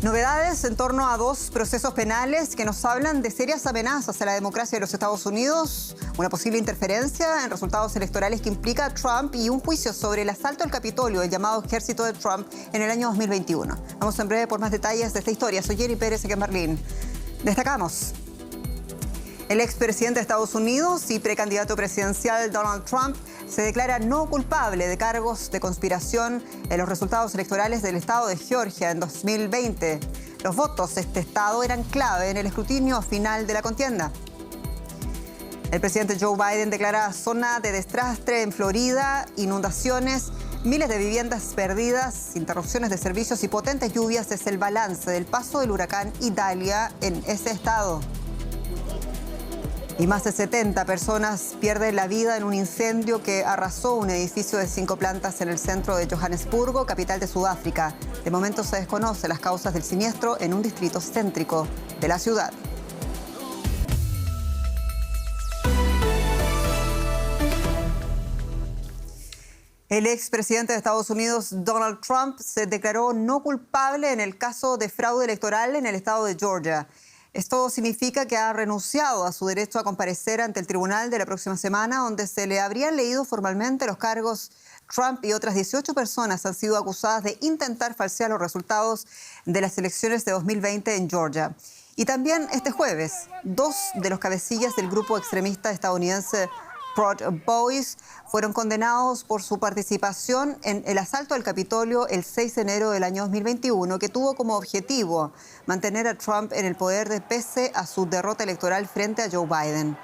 Novedades en torno a dos procesos penales que nos hablan de serias amenazas a la democracia de los Estados Unidos, una posible interferencia en resultados electorales que implica a Trump y un juicio sobre el asalto al Capitolio, el llamado ejército de Trump, en el año 2021. Vamos en breve por más detalles de esta historia. Soy Jenny Pérez, aquí en Berlín. Destacamos: el expresidente de Estados Unidos y precandidato presidencial Donald Trump se declara no culpable de cargos de conspiración en los resultados electorales del estado de Georgia en 2020. Los votos de este estado eran clave en el escrutinio final de la contienda. El presidente Joe Biden declara zona de desastre en Florida, inundaciones, miles de viviendas perdidas, interrupciones de servicios y potentes lluvias es el balance del paso del huracán Idalia en ese estado. Y más de 70 personas pierden la vida en un incendio que arrasó un edificio de 5 plantas en el centro de Johannesburgo, capital de Sudáfrica. De momento se desconocen las causas del siniestro en un distrito céntrico de la ciudad. El expresidente de Estados Unidos, Donald Trump, se declaró no culpable en el caso de fraude electoral en el estado de Georgia. Esto significa que ha renunciado a su derecho a comparecer ante el tribunal de la próxima semana, donde se le habrían leído formalmente los cargos. Trump y otras 18 personas han sido acusadas de intentar falsear los resultados de las elecciones de 2020 en Georgia. Y también este jueves, dos de los cabecillas del grupo extremista estadounidense Proud Boys fueron condenados por su participación en el asalto al Capitolio el 6 de enero del año 2021, que tuvo como objetivo mantener a Trump en el poder pese a su derrota electoral frente a Joe Biden.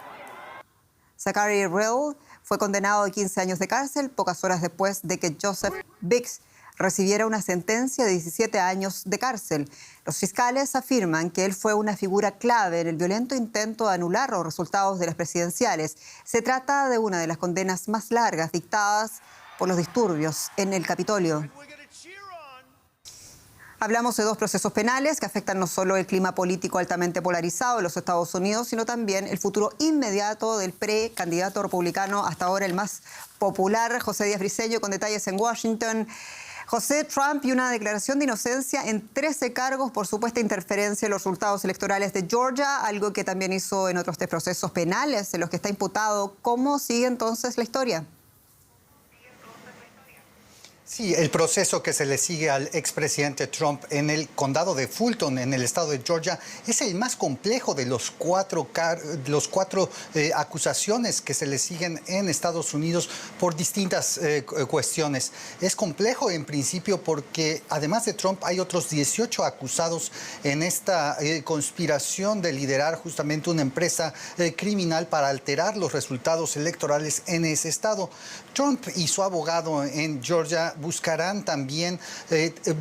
Zachary Rehl fue condenado a 15 años de cárcel pocas horas después de que Joseph Biggs recibiera una sentencia de 17 años de cárcel. Los fiscales afirman que él fue una figura clave en el violento intento de anular los resultados de las presidenciales. Se trata de una de las condenas más largas dictadas por los disturbios en el Capitolio. Hablamos de dos procesos penales que afectan no solo el clima político altamente polarizado de los Estados Unidos, sino también el futuro inmediato del precandidato republicano, hasta ahora el más popular, José Díaz Briceño, con detalles en Washington. José, Trump y una declaración de inocencia en 13 cargos por supuesta interferencia en los resultados electorales de Georgia, algo que también hizo en otros procesos penales en los que está imputado. ¿Cómo sigue entonces la historia? Sí, el proceso que se le sigue al expresidente Trump en el condado de Fulton, en el estado de Georgia, es el más complejo de los cuatro acusaciones que se le siguen en Estados Unidos por distintas cuestiones. Es complejo en principio porque además de Trump hay otros 18 acusados en esta conspiración de liderar justamente una empresa criminal para alterar los resultados electorales en ese estado. Trump y su abogado en Georgia buscarán también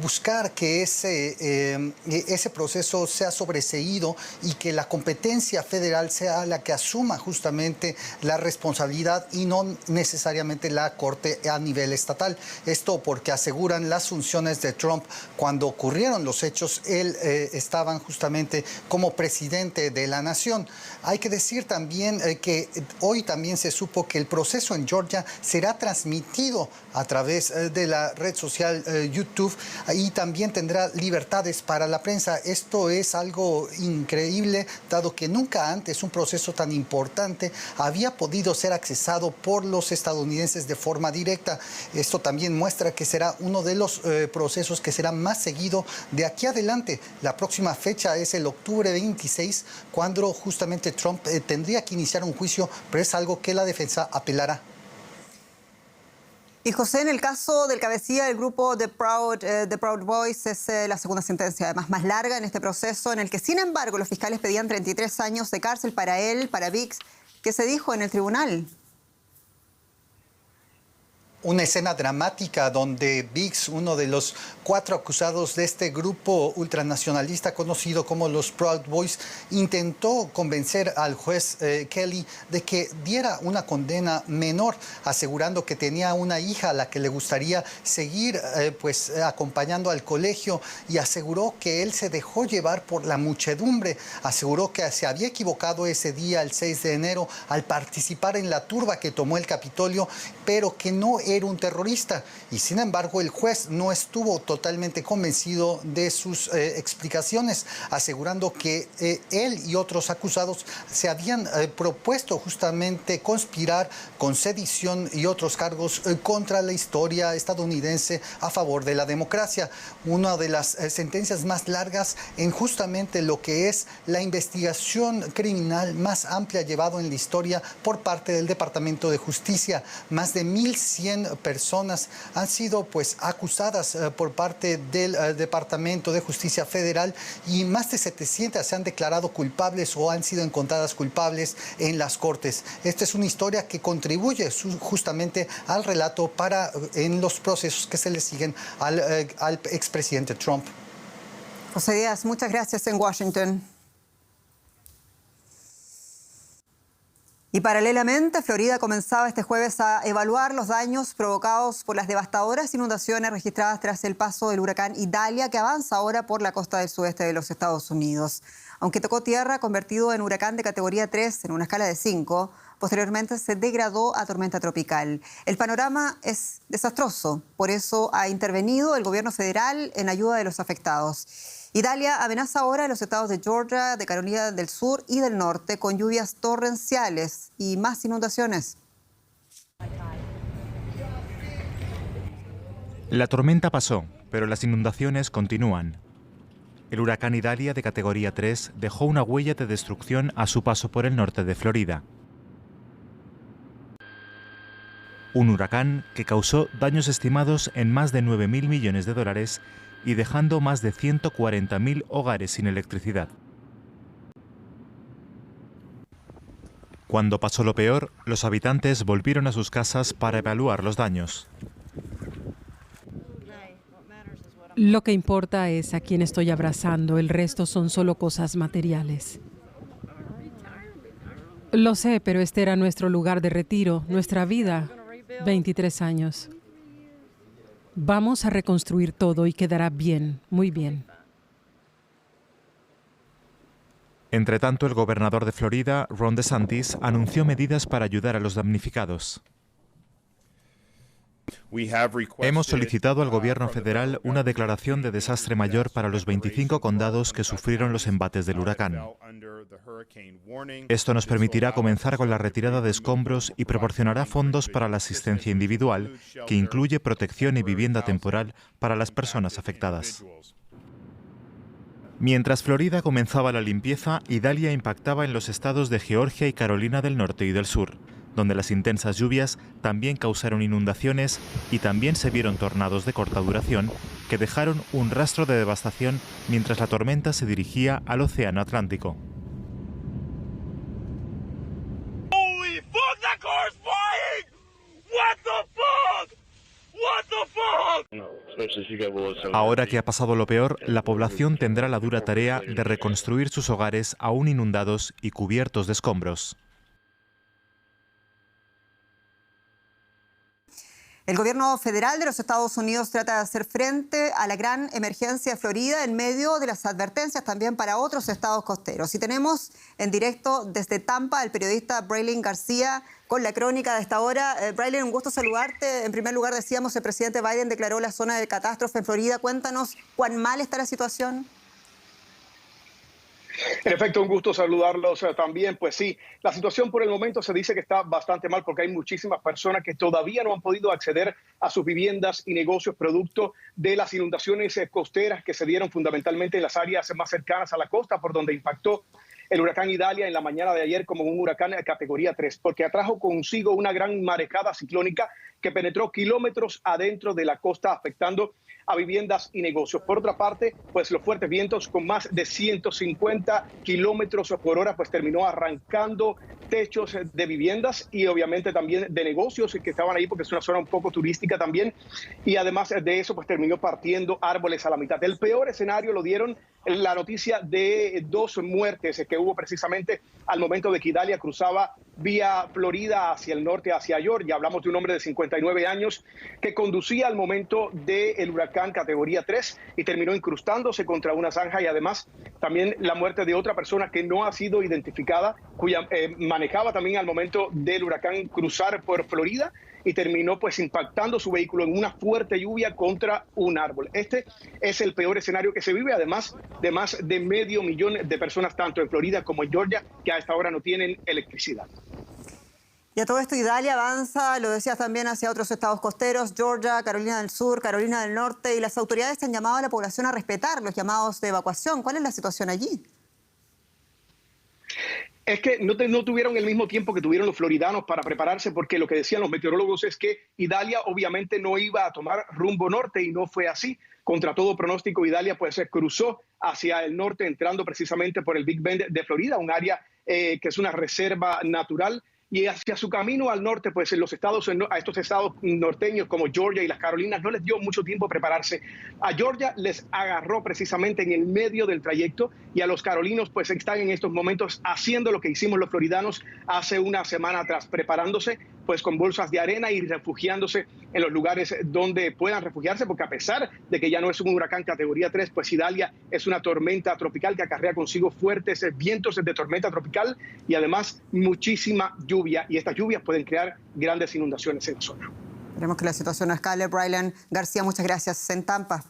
buscar que ese proceso sea sobreseído y que la competencia federal sea la que asuma justamente la responsabilidad y no necesariamente la Corte a nivel estatal. Esto porque aseguran las funciones de Trump cuando ocurrieron los hechos, él estaban justamente como presidente de la nación. Hay que decir también que hoy también se supo que el proceso en Georgia será transmitido a través de la red social YouTube y también tendrá libertades para la prensa. Esto es algo increíble, dado que nunca antes un proceso tan importante había podido ser accesado por los estadounidenses de forma directa. Esto también muestra que será uno de los procesos que será más seguido de aquí adelante. La próxima fecha es el octubre 26, cuando justamente Trump tendría que iniciar un juicio, pero es algo que la defensa apelará. Y José, en el caso del cabecilla del grupo The Proud Boys, es la segunda sentencia, además más larga en este proceso, en el que, sin embargo, los fiscales pedían 33 años de cárcel para él, para Biggs. ¿Qué se dijo en el tribunal? Una escena dramática donde Biggs, uno de los 4 acusados de este grupo ultranacionalista conocido como los Proud Boys, intentó convencer al juez Kelly de que diera una condena menor, asegurando que tenía una hija a la que le gustaría seguir acompañando al colegio, y aseguró que él se dejó llevar por la muchedumbre. Aseguró que se había equivocado ese día, el 6 de enero, al participar en la turba que tomó el Capitolio, pero que no era un terrorista. Y sin embargo, el juez no estuvo totalmente convencido de sus explicaciones, asegurando que él y otros acusados se habían propuesto justamente conspirar con sedición y otros cargos contra la historia estadounidense a favor de la democracia. Una de las sentencias más largas en justamente lo que es la investigación criminal más amplia llevado en la historia por parte del Departamento de Justicia. Más de 1.100 personas han sido pues acusadas por parte del Departamento de Justicia Federal y más de 700 se han declarado culpables o han sido encontradas culpables en las cortes. Esta es una historia que contribuye justamente al relato en los procesos que se le siguen al expresidente Trump. José Díaz, muchas gracias en Washington. Y paralelamente, Florida comenzaba este jueves a evaluar los daños provocados por las devastadoras inundaciones registradas tras el paso del huracán Idalia, que avanza ahora por la costa del sudeste de los Estados Unidos. Aunque tocó tierra, convertido en huracán de categoría 3 en una escala de 5, posteriormente se degradó a tormenta tropical. El panorama es desastroso, por eso ha intervenido el gobierno federal en ayuda de los afectados. Idalia amenaza ahora a los estados de Georgia, de Carolina del Sur y del Norte con lluvias torrenciales y más inundaciones. La tormenta pasó, pero las inundaciones continúan. El huracán Idalia de categoría 3 dejó una huella de destrucción a su paso por el norte de Florida. Un huracán que causó daños estimados en más de 9.000 millones de dólares y dejando más de 140.000 hogares sin electricidad. Cuando pasó lo peor, los habitantes volvieron a sus casas para evaluar los daños. Lo que importa es a quién estoy abrazando, el resto son solo cosas materiales. Lo sé, pero este era nuestro lugar de retiro, nuestra vida, 23 años. Vamos a reconstruir todo y quedará bien, muy bien. Entre tanto, el gobernador de Florida, Ron DeSantis, anunció medidas para ayudar a los damnificados. Hemos solicitado al gobierno federal una declaración de desastre mayor para los 25 condados que sufrieron los embates del huracán. Esto nos permitirá comenzar con la retirada de escombros y proporcionará fondos para la asistencia individual, que incluye protección y vivienda temporal para las personas afectadas. Mientras Florida comenzaba la limpieza, Idalia impactaba en los estados de Georgia y Carolina del Norte y del Sur, donde las intensas lluvias también causaron inundaciones y también se vieron tornados de corta duración que dejaron un rastro de devastación mientras la tormenta se dirigía al Océano Atlántico. Holy fuck, that car's flying! What the fuck? What the fuck? Ahora que ha pasado lo peor, la población tendrá la dura tarea de reconstruir sus hogares aún inundados y cubiertos de escombros. El gobierno federal de los Estados Unidos trata de hacer frente a la gran emergencia de Florida en medio de las advertencias también para otros estados costeros. Y tenemos en directo desde Tampa al periodista Braylon García con la crónica de esta hora. Braylon, un gusto saludarte. En primer lugar, decíamos, el presidente Biden declaró la zona de catástrofe en Florida. Cuéntanos cuán mal está la situación. En efecto, un gusto saludarlos también. Pues sí, la situación por el momento se dice que está bastante mal porque hay muchísimas personas que todavía no han podido acceder a sus viviendas y negocios producto de las inundaciones costeras que se dieron fundamentalmente en las áreas más cercanas a la costa por donde impactó el huracán Idalia en la mañana de ayer como un huracán de categoría 3, porque atrajo consigo una gran marejada ciclónica que penetró kilómetros adentro de la costa, afectando a viviendas y negocios. Por otra parte, pues los fuertes vientos con más de 150 kilómetros por hora, pues terminó arrancando techos de viviendas y obviamente también de negocios que estaban ahí porque es una zona un poco turística también. Y además de eso, pues terminó partiendo árboles a la mitad. El peor escenario lo dieron la noticia de 2 muertes que hubo precisamente al momento de que Idalia cruzaba vía Florida hacia el norte, hacia Georgia. Hablamos de un hombre de 59 años que conducía al momento del huracán categoría 3 y terminó incrustándose contra una zanja, y además también la muerte de otra persona que no ha sido identificada, cuya manejaba también al momento del huracán cruzar por Florida y terminó pues impactando su vehículo en una fuerte lluvia contra un árbol. Este es el peor escenario que se vive, además de más de 500,000 de personas, tanto en Florida como en Georgia, que a esta hora no tienen electricidad. Y a todo esto, Idalia avanza, lo decías también, hacia otros estados costeros, Georgia, Carolina del Sur, Carolina del Norte, y las autoridades han llamado a la población a respetar los llamados de evacuación. ¿Cuál es la situación allí? Es que no tuvieron el mismo tiempo que tuvieron los floridanos para prepararse, porque lo que decían los meteorólogos es que Idalia obviamente no iba a tomar rumbo norte, y no fue así. Contra todo pronóstico, Idalia pues se cruzó hacia el norte, entrando precisamente por el Big Bend de Florida, un área que es una reserva natural. Y hacia su camino al norte, pues a estos estados norteños como Georgia y las Carolinas no les dio mucho tiempo prepararse. A Georgia les agarró precisamente en el medio del trayecto, y a los carolinos pues están en estos momentos haciendo lo que hicimos los floridanos hace una semana atrás, preparándose pues con bolsas de arena y refugiándose en los lugares donde puedan refugiarse, porque a pesar de que ya no es un huracán categoría 3, pues Idalia es una tormenta tropical que acarrea consigo fuertes vientos de tormenta tropical y además muchísima lluvia, y estas lluvias pueden crear grandes inundaciones en la zona. Esperemos que la situación no escale. Braylen García, muchas gracias, en Tampa.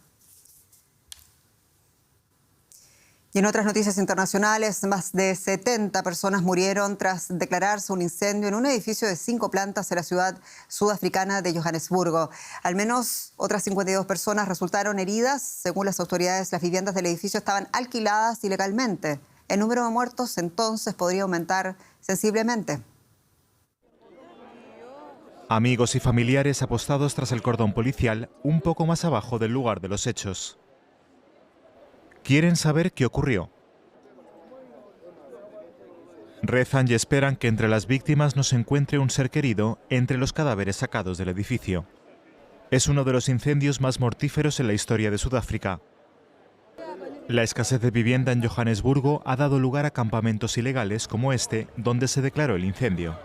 Y en otras noticias internacionales, más de 70 personas murieron tras declararse un incendio en un edificio de 5 plantas en la ciudad sudafricana de Johannesburgo. Al menos otras 52 personas resultaron heridas. Según las autoridades, las viviendas del edificio estaban alquiladas ilegalmente. El número de muertos entonces podría aumentar sensiblemente. Amigos y familiares apostados tras el cordón policial un poco más abajo del lugar de los hechos. Quieren saber qué ocurrió. Rezan y esperan que entre las víctimas no se encuentre un ser querido entre los cadáveres sacados del edificio. Es uno de los incendios más mortíferos en la historia de Sudáfrica. La escasez de vivienda en Johannesburgo ha dado lugar a campamentos ilegales como este, donde se declaró el incendio.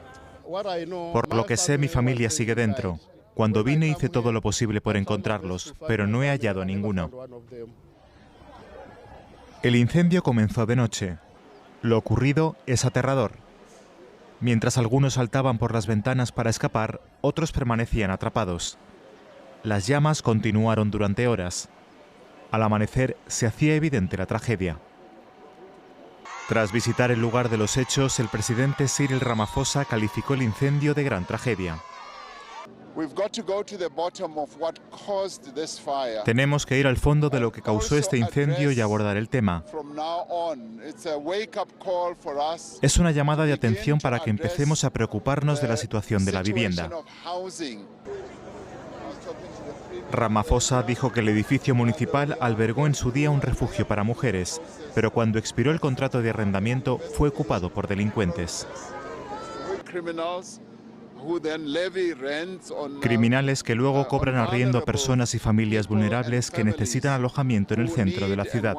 Por lo que sé, mi familia sigue dentro. Cuando vine hice todo lo posible por encontrarlos, pero no he hallado a ninguno. El incendio comenzó de noche. Lo ocurrido es aterrador. Mientras algunos saltaban por las ventanas para escapar, otros permanecían atrapados. Las llamas continuaron durante horas. Al amanecer se hacía evidente la tragedia. Tras visitar el lugar de los hechos, el presidente Cyril Ramaphosa calificó el incendio de gran tragedia. Tenemos que ir al fondo de lo que causó este incendio y abordar el tema. Es una llamada de atención para que empecemos a preocuparnos de la situación de la vivienda. Ramaphosa dijo que el edificio municipal albergó en su día un refugio para mujeres, pero cuando expiró el contrato de arrendamiento fue ocupado por delincuentes. Criminales que luego cobran arriendo a personas y familias vulnerables que necesitan alojamiento en el centro de la ciudad.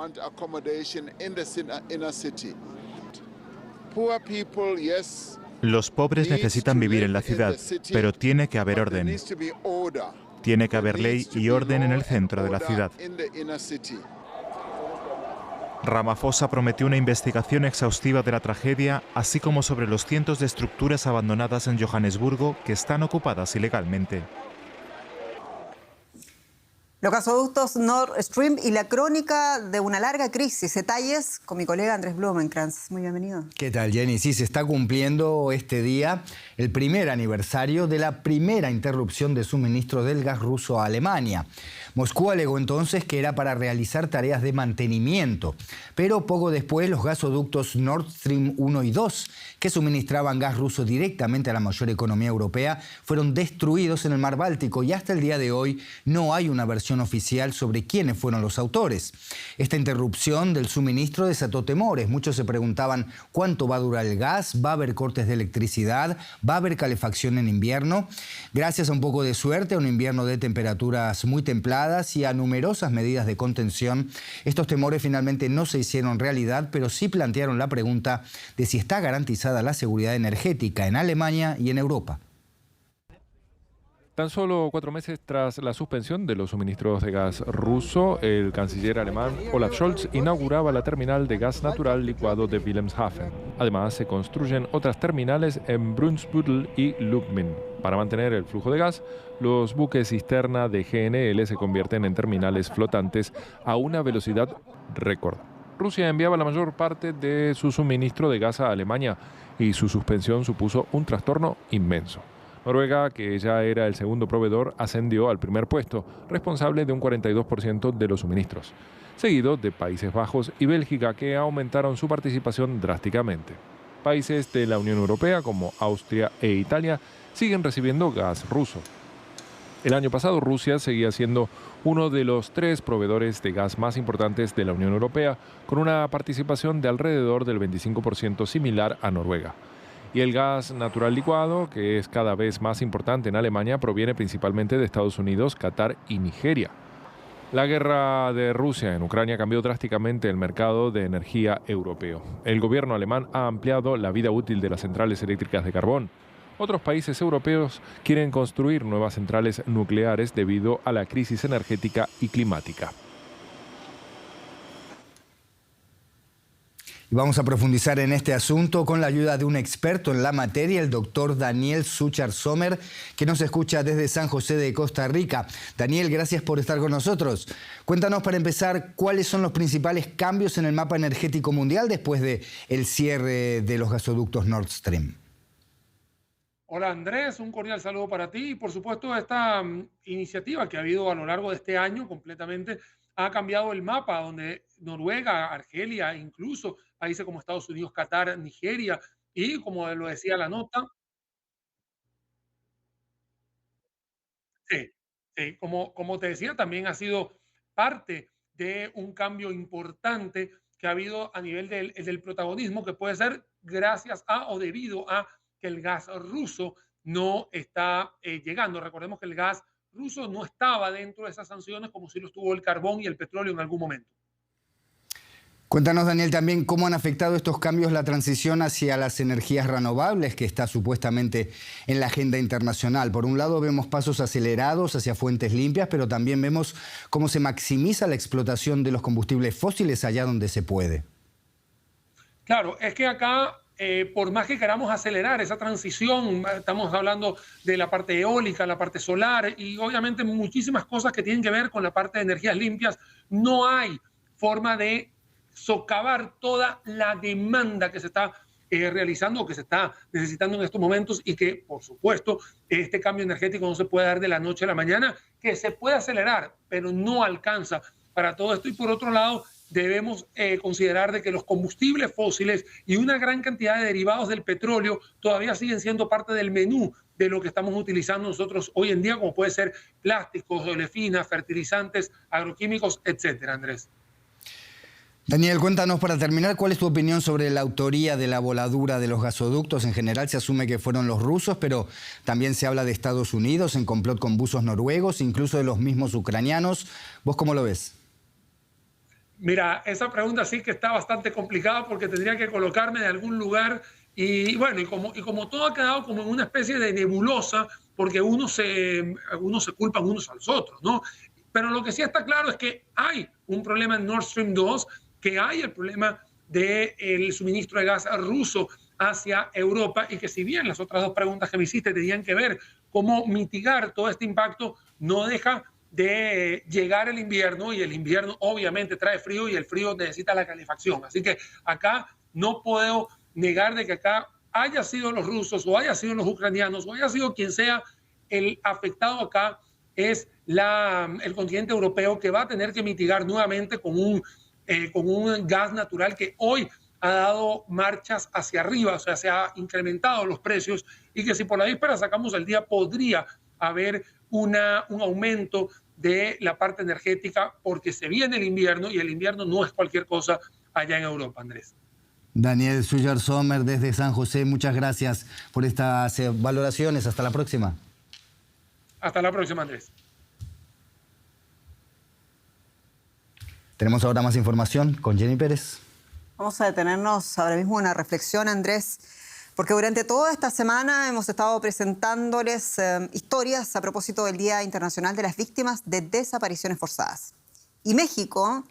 Los pobres necesitan vivir en la ciudad, pero tiene que haber orden. Tiene que haber ley y orden en el centro de la ciudad. Ramaphosa prometió una investigación exhaustiva de la tragedia, así como sobre los cientos de estructuras abandonadas en Johannesburgo que están ocupadas ilegalmente. Los gasoductos Nord Stream y la crónica de una larga crisis. Detalles con mi colega Andrés Blumenkrantz. Muy bienvenido. ¿Qué tal, Jenny? Sí, se está cumpliendo este día el primer aniversario de la primera interrupción de suministro del gas ruso a Alemania. Moscú alegó entonces que era para realizar tareas de mantenimiento, pero poco después los gasoductos Nord Stream 1 y 2, que suministraban gas ruso directamente a la mayor economía europea, fueron destruidos en el mar Báltico y hasta el día de hoy no hay una versión oficial sobre quiénes fueron los autores. Esta interrupción del suministro desató temores. Muchos se preguntaban cuánto va a durar el gas, va a haber cortes de electricidad, va a haber calefacción en invierno. Gracias a un poco de suerte, a un invierno de temperaturas muy templadas y a numerosas medidas de contención, estos temores finalmente no se hicieron realidad, pero sí plantearon la pregunta de si está garantizada la seguridad energética en Alemania y en Europa. Tan solo 4 meses tras la suspensión de los suministros de gas ruso, el canciller alemán Olaf Scholz inauguraba la terminal de gas natural licuado de Wilhelmshaven. Además, se construyen otras terminales en Brunsbüttel y Lubmin. Para mantener el flujo de gas, los buques cisterna de GNL se convierten en terminales flotantes a una velocidad récord. Rusia enviaba la mayor parte de su suministro de gas a Alemania y su suspensión supuso un trastorno inmenso. Noruega, que ya era el segundo proveedor, ascendió al primer puesto, responsable de un 42% de los suministros, seguido de Países Bajos y Bélgica, que aumentaron su participación drásticamente. Países de la Unión Europea, como Austria e Italia, siguen recibiendo gas ruso. El año pasado, Rusia seguía siendo uno de los 3 proveedores de gas más importantes de la Unión Europea, con una participación de alrededor del 25%, similar a Noruega. Y el gas natural licuado, que es cada vez más importante en Alemania, proviene principalmente de Estados Unidos, Qatar y Nigeria. La guerra de Rusia en Ucrania cambió drásticamente el mercado de energía europeo. El gobierno alemán ha ampliado la vida útil de las centrales eléctricas de carbón. Otros países europeos quieren construir nuevas centrales nucleares debido a la crisis energética y climática. Y vamos a profundizar en este asunto con la ayuda de un experto en la materia, el doctor Daniel Suchard Sommer, que nos escucha desde San José de Costa Rica. Daniel, gracias por estar con nosotros. Cuéntanos para empezar cuáles son los principales cambios en el mapa energético mundial después del cierre de los gasoductos Nord Stream. Hola Andrés, un cordial saludo para ti y por supuesto esta iniciativa que ha habido a lo largo de este año completamente ha cambiado el mapa, donde Noruega, Argelia, incluso países como Estados Unidos, Qatar, Nigeria y como lo decía la nota, sí, sí, como te decía, también ha sido parte de un cambio importante que ha habido a nivel del protagonismo que puede ser gracias a o debido a que el gas ruso no está llegando. Recordemos que el gas ruso no estaba dentro de esas sanciones como si lo estuvo el carbón y el petróleo en algún momento. Cuéntanos, Daniel, también cómo han afectado estos cambios la transición hacia las energías renovables que está supuestamente en la agenda internacional. Por un lado vemos pasos acelerados hacia fuentes limpias, pero también vemos cómo se maximiza la explotación de los combustibles fósiles allá donde se puede. Claro, es que acá, por más que queramos acelerar esa transición, estamos hablando de la parte eólica, la parte solar y obviamente muchísimas cosas que tienen que ver con la parte de energías limpias, no hay forma de socavar toda la demanda que se está realizando o que se está necesitando en estos momentos y que, por supuesto, este cambio energético no se puede dar de la noche a la mañana, que se puede acelerar, pero no alcanza para todo esto. Y por otro lado, debemos considerar de que los combustibles fósiles y una gran cantidad de derivados del petróleo todavía siguen siendo parte del menú de lo que estamos utilizando nosotros hoy en día, como puede ser plásticos, olefinas, fertilizantes, agroquímicos, etcétera, Andrés. Daniel, cuéntanos para terminar, ¿cuál es tu opinión sobre la autoría de la voladura de los gasoductos? En general se asume que fueron los rusos, pero también se habla de Estados Unidos en complot con buzos noruegos, incluso de los mismos ucranianos. ¿Vos cómo lo ves? Mira, esa pregunta sí que está bastante complicada porque tendría que colocarme de algún lugar y bueno, y como todo ha quedado como en una especie de nebulosa porque algunos se culpan unos a los otros, ¿no? Pero lo que sí está claro es que hay un problema en Nord Stream 2, que hay el problema del suministro de gas ruso hacia Europa y que si bien las otras dos preguntas que me hiciste tenían que ver cómo mitigar todo este impacto, no deja de llegar el invierno y el invierno obviamente trae frío y el frío necesita la calefacción. Así que acá no puedo negar de que acá haya sido los rusos o haya sido los ucranianos o haya sido quien sea el afectado acá es el continente europeo que va a tener que mitigar nuevamente con un gas natural que hoy ha dado marchas hacia arriba, o sea, se ha incrementado los precios y que si por la víspera sacamos el día podría haber un aumento de la parte energética porque se viene el invierno y el invierno no es cualquier cosa allá en Europa, Andrés. Daniel Suchard Sommer desde San José, muchas gracias por estas valoraciones. Hasta la próxima. Hasta la próxima, Andrés. Tenemos ahora más información con Jenny Pérez. Vamos a detenernos ahora mismo en una reflexión, Andrés, porque durante toda esta semana hemos estado presentándoles historias a propósito del Día Internacional de las Víctimas de Desapariciones Forzadas. Y México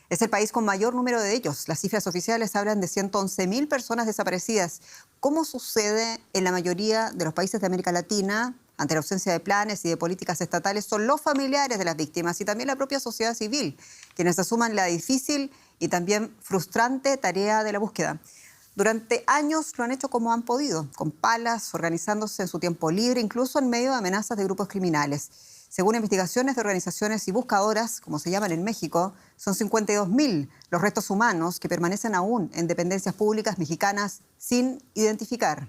es el país con mayor número de ellos. Las cifras oficiales hablan de 111.000 personas desaparecidas. ¿Cómo sucede en la mayoría de los países de América Latina? Ante la ausencia de planes y de políticas estatales, son los familiares de las víctimas y también la propia sociedad civil quienes asuman la difícil y también frustrante tarea de la búsqueda. Durante años lo han hecho como han podido, con palas, organizándose en su tiempo libre, incluso en medio de amenazas de grupos criminales. Según investigaciones de organizaciones y buscadoras, como se llaman en México, son 52.000 los restos humanos que permanecen aún en dependencias públicas mexicanas sin identificar.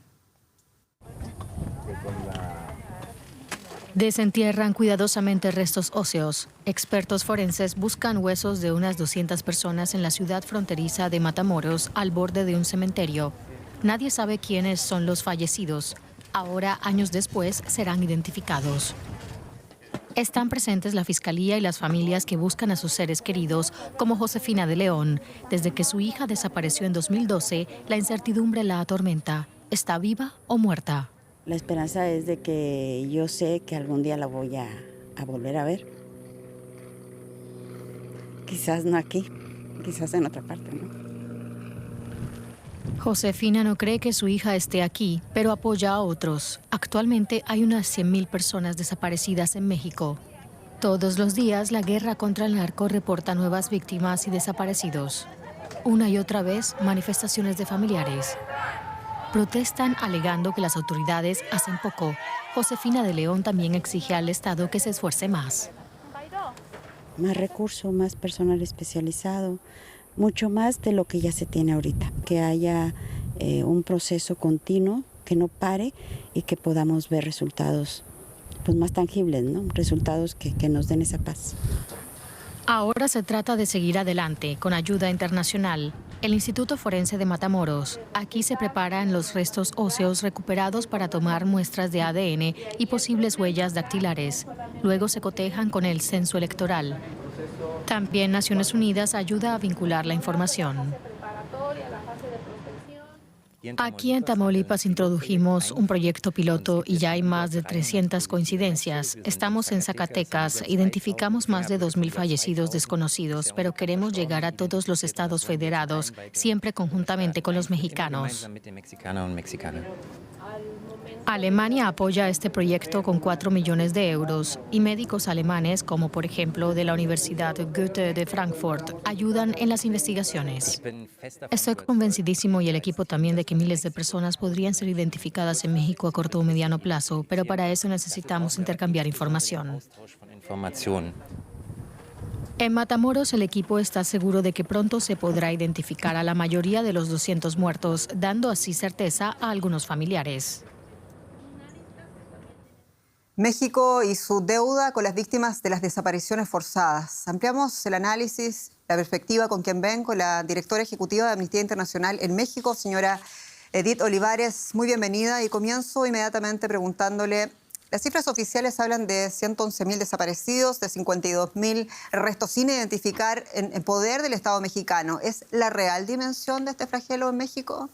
Desentierran cuidadosamente restos óseos. Expertos forenses buscan huesos de unas 200 personas en la ciudad fronteriza de Matamoros, al borde de un cementerio. Nadie sabe quiénes son los fallecidos. Ahora, años después, serán identificados. Están presentes la Fiscalía y las familias que buscan a sus seres queridos, como Josefina de León. Desde que su hija desapareció en 2012, la incertidumbre la atormenta. ¿Está viva o muerta? La esperanza es de que yo sé que algún día la voy a volver a ver. Quizás no aquí, quizás en otra parte, ¿no? Josefina no cree que su hija esté aquí, pero apoya a otros. Actualmente hay unas 100.000 personas desaparecidas en México. Todos los días la guerra contra el narco reporta nuevas víctimas y desaparecidos. Una y otra vez, manifestaciones de familiares. Protestan alegando que las autoridades hacen poco. Josefina de León también exige al Estado que se esfuerce más. Más recursos, más personal especializado, mucho más de lo que ya se tiene ahorita. Que haya un proceso continuo, que no pare y que podamos ver resultados pues, más tangibles, ¿no? Resultados que nos den esa paz. Ahora se trata de seguir adelante con ayuda internacional. El Instituto Forense de Matamoros. Aquí se preparan los restos óseos recuperados para tomar muestras de ADN y posibles huellas dactilares. Luego se cotejan con el censo electoral. También Naciones Unidas ayuda a vincular la información. Aquí en Tamaulipas introdujimos un proyecto piloto y ya hay más de 300 coincidencias. Estamos en Zacatecas, identificamos más de 2.000 fallecidos desconocidos, pero queremos llegar a todos los estados federados, siempre conjuntamente con los mexicanos. Alemania apoya este proyecto con 4 millones de euros y médicos alemanes, como por ejemplo de la Universidad Goethe de Frankfurt, ayudan en las investigaciones. Estoy convencidísimo y el equipo también de que miles de personas podrían ser identificadas en México a corto o mediano plazo, pero para eso necesitamos intercambiar información. En Matamoros, el equipo está seguro de que pronto se podrá identificar a la mayoría de los 200 muertos, dando así certeza a algunos familiares. México y su deuda con las víctimas de las desapariciones forzadas. Ampliamos el análisis, la perspectiva con quien ven, con la directora ejecutiva de Amnistía Internacional en México, señora Edith Olivares. Muy bienvenida y comienzo inmediatamente preguntándole, las cifras oficiales hablan de 111.000 desaparecidos, de 52.000 restos sin identificar en poder del Estado mexicano. ¿Es la real dimensión de este flagelo en México?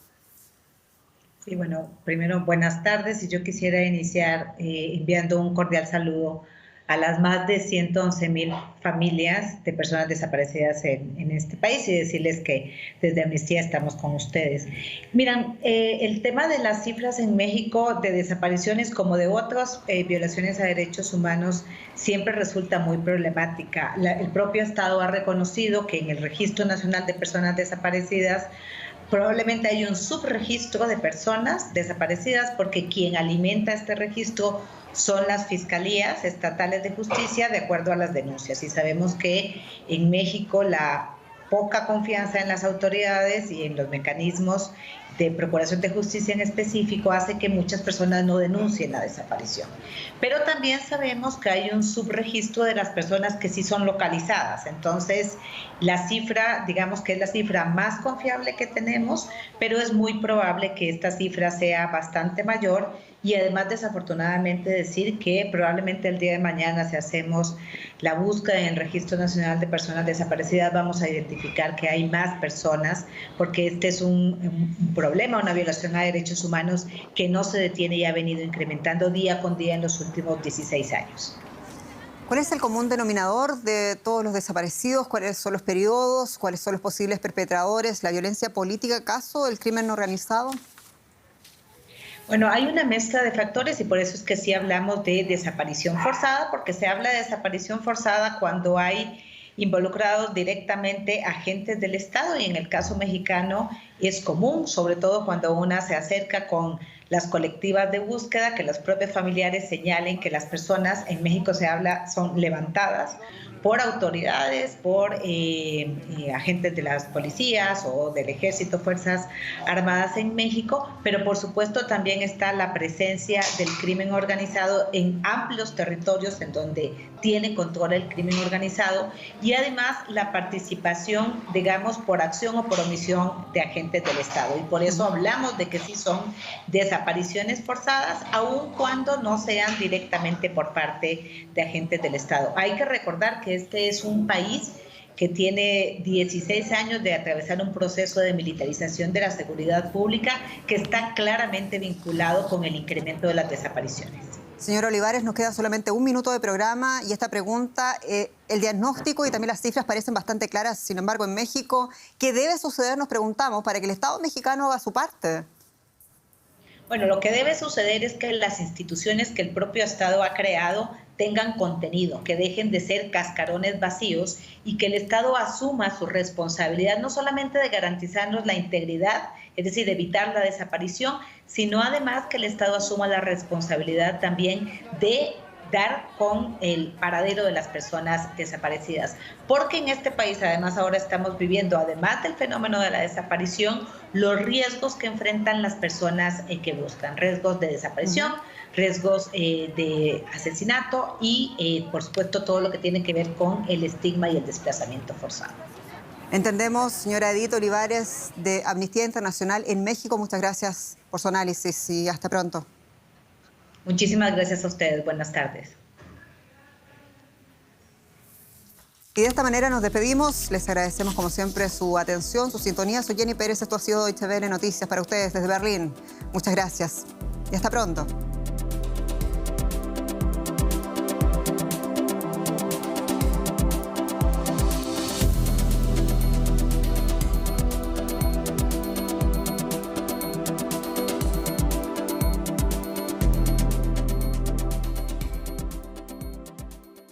Sí, bueno, primero buenas tardes y yo quisiera iniciar enviando un cordial saludo a las más de 111.000 familias de personas desaparecidas en este país y decirles que desde Amnistía estamos con ustedes. Miran, el tema de las cifras en México de desapariciones como de otras violaciones a derechos humanos siempre resulta muy problemática. El propio Estado ha reconocido que en el Registro Nacional de Personas Desaparecidas probablemente hay un subregistro de personas desaparecidas porque quien alimenta este registro son las fiscalías estatales de justicia de acuerdo a las denuncias. Y sabemos que en México la poca confianza en las autoridades y en los mecanismos de procuración de justicia en específico hace que muchas personas no denuncien la desaparición. Pero también sabemos que hay un subregistro de las personas que sí son localizadas. Entonces, la cifra, digamos que es la cifra más confiable que tenemos, pero es muy probable que esta cifra sea bastante mayor y además desafortunadamente decir que probablemente el día de mañana, si hacemos la búsqueda en el Registro Nacional de Personas Desaparecidas, vamos a identificar que hay más personas, porque este es un problema, una violación a derechos humanos que no se detiene y ha venido incrementando día con día en los últimos 16 años. ¿Cuál es el común denominador de todos los desaparecidos? ¿Cuáles son los periodos? ¿Cuáles son los posibles perpetradores? ¿La violencia política, acaso? ¿El crimen no organizado? Bueno, hay una mezcla de factores y por eso es que sí hablamos de desaparición forzada, porque se habla de desaparición forzada cuando hay involucrados directamente agentes del Estado, y en el caso mexicano es común, sobre todo cuando una se acerca con las colectivas de búsqueda, que los propios familiares señalen que las personas, en México se habla, son levantadas por autoridades, por agentes de las policías o del ejército, Fuerzas Armadas en México, pero por supuesto también está la presencia del crimen organizado en amplios territorios en donde tiene control el crimen organizado, y además la participación, digamos, por acción o por omisión de agentes del Estado. Y por eso hablamos de que sí son desapariciones forzadas, aun cuando no sean directamente por parte de agentes del Estado. Hay que recordar que este es un país que tiene 16 años de atravesar un proceso de militarización de la seguridad pública que está claramente vinculado con el incremento de las desapariciones. Señor Olivares, nos queda solamente un minuto de programa y esta pregunta, el diagnóstico y también las cifras parecen bastante claras. Sin embargo, en México, ¿qué debe suceder, nos preguntamos, para que el Estado mexicano haga su parte? Bueno, lo que debe suceder es que las instituciones que el propio Estado ha creado tengan contenido, que dejen de ser cascarones vacíos y que el Estado asuma su responsabilidad no solamente de garantizarnos la integridad, es decir, evitar la desaparición, sino además que el Estado asuma la responsabilidad también de dar con el paradero de las personas desaparecidas. Porque en este país, además, ahora estamos viviendo, además del fenómeno de la desaparición, los riesgos que enfrentan las personas que buscan, riesgos de desaparición, riesgos de asesinato y, por supuesto, todo lo que tiene que ver con el estigma y el desplazamiento forzado. Entendemos, señora Edith Olivares, de Amnistía Internacional en México. Muchas gracias por su análisis y hasta pronto. Muchísimas gracias a ustedes. Buenas tardes. Y de esta manera nos despedimos. Les agradecemos como siempre su atención, su sintonía. Soy Jenny Pérez. Esto ha sido Deutsche Welle Noticias para ustedes desde Berlín. Muchas gracias y hasta pronto.